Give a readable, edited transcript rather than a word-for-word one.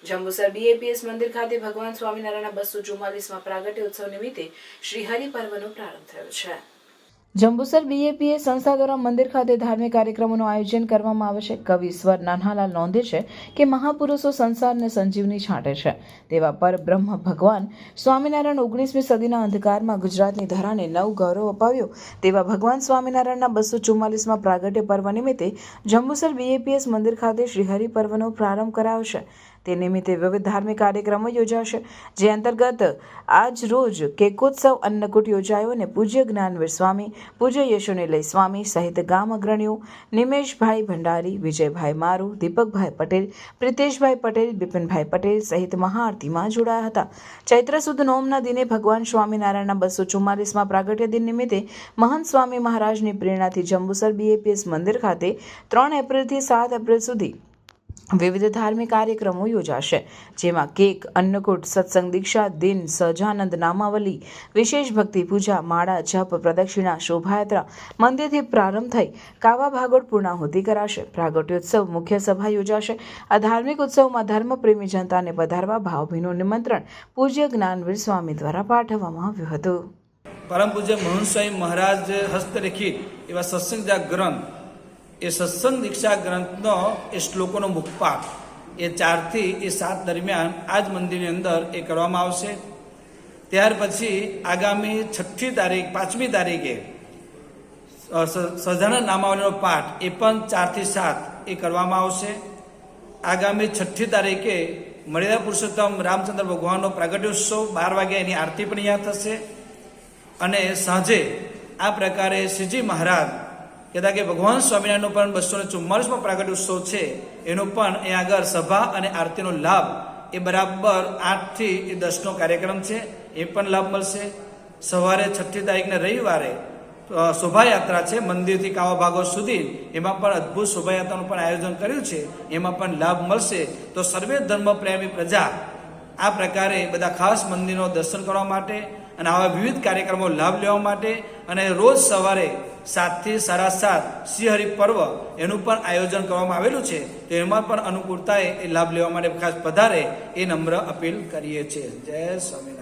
Jambusar BAPS મંદિર ખાતે ભગવાન સ્વામિનારાયણના 244મા પ્રાગટ્ય ઉત્સવ નિમિત્તે શ્રીહરિ પર્વનો પ્રારંભ થયો છે। જંબુસર BAPS સંસ્થા દ્વારા મંદિર ખાતે ધાર્મિક કાર્યક્રમોનું આયોજન કરવામાં આવે છે। કવિ સ્વર નાનાલાલ નોંધે છે કે મહાપુરુષો સંસારને સંજીવની છાંટે છે, તેવા પર બ્રહ્મ ભગવાન સ્વામિનારાયણ 19મી સદીના અંધકારમાં ગુજરાતની ધરાને નવ ગૌરવ અપાવ્યો તેવા ભગવાન સ્વામિનારાયણના 244મા પ્રાગટ્ય પર્વ નિમિત્તે જંબુસર BAPS મંદિર ખાતે શ્રીહરિ પર્વનો પ્રારંભ કરાયો છે। તે નિમિત્તે વિવિધ ધાર્મિક કાર્યક્રમો યોજાશે, જે અંતર્ગત આજ રોજ કેકોત્સવ અન્નકૂટ યોજાયો અને પૂજ્ય જ્ઞાનવીર સ્વામી, પૂજ્ય યશુનિલય સ્વામી સહિત ગામ અગ્રણીઓ નિમેશભાઈ ભંડારી, વિજયભાઈ મારુ, દીપકભાઈ પટેલ, પ્રિતેશભાઈ પટેલ, બિપિનભાઈ પટેલ સહિત મહાઆરતીમાં જોડાયા હતા। ચૈત્ર સુદ નોમના દિને ભગવાન સ્વામિનારાયણના 244મા પ્રાગટ્ય દિન નિમિત્તે મહંત સ્વામી મહારાજની પ્રેરણાથી જંબુસર BAPS મંદિર ખાતે 3 એપ્રિલથી 7 એપ્રિલ સુધી વિવિધ ધાર્મિક કાર્યક્રમો યોજાશે, જેમાં કેક, અન્નકૂટ, સત્સંગ, દીક્ષા, દિન, સહજાનંદ, નામાવલી, વિશેષ ભક્તિ પૂજા, માળા, જપ, પ્રદક્ષિણા, શોભાયાત્રા મંદિરથી પ્રારંભ થઈ કાવા ભાગોળ પૂર્ણાહુતિ કરાશે। પ્રાગટ્યોત્સવ મુખ્ય સભા યોજાશે। આ ધાર્મિક ઉત્સવમાં ધર્મપ્રેમી જનતાને પધારવા ભાવભીનું નિમંત્રણ પૂજ્ય જ્ઞાનવીર સ્વામી દ્વારા પાઠવવામાં આવ્યું હતું। પરમ પૂજ્ય મહંત સ્વામી મહારાજ હસ્તલિખિત એવા સત્સંગ ગ્રંથ, એ સત્સંગ દીક્ષા ગ્રંથનો એ શ્લોકોનો મુખપાઠ એ 4 થી 7 દરમિયાન આ જ મંદિરની અંદર એ કરવામાં આવશે। ત્યાર પછી આગામી 6મી તારીખ 5મી તારીખે સહજાનંદ નામાવલીનો પાઠ એ પણ 4 થી 7 એ કરવામાં આવશે। આગામી 6મી તારીખે મર્યાદા પુરુષોત્તમ રામચંદ્ર ભગવાનનો પ્રાગટ્યોત્સવ 12 વાગ્યા એની આરતી પણ અહીંયા થશે। અને સાંજે આ પ્રકારે શ્રીજી મહારાજ કહેતા કે ભગવાન સ્વામિનારાયણનો પણ 244મો પ્રાગટ્ય ઉત્સવ છે, એનો પણ અહીંયા આગળ સભા અને આરતીનો લાભ એ બરાબર 8 થી 10નો કાર્યક્રમ છે, એ પણ લાભ મળશે। સવારે 6મી તારીખને રવિવારે શોભાયાત્રા છે મંદિરથી કાવા ભાગોળ સુધી, એમાં પણ અદ્ભુત શોભાયાત્રાનું પણ આયોજન કર્યું છે, એમાં પણ લાભ મળશે। તો સર્વે ધર્મ પ્રેમી પ્રજા આ પ્રકારે બધા ખાસ મંદિરનો દર્શન કરવા માટે અને આવા વિવિધ કાર્યક્રમો લાભ લેવા માટે અને રોજ સવારે 7 થી 7:30 શ્રીહરિ પર્વ એનું પણ આયોજન કરવામાં આવેલું છે, તો એમાં પણ અનુકૂળતાએ એ લાભ લેવા માટે ખાસ પધારે એ નમ્ર અપીલ કરીએ છીએ। જય સ્વામિનારાયણ।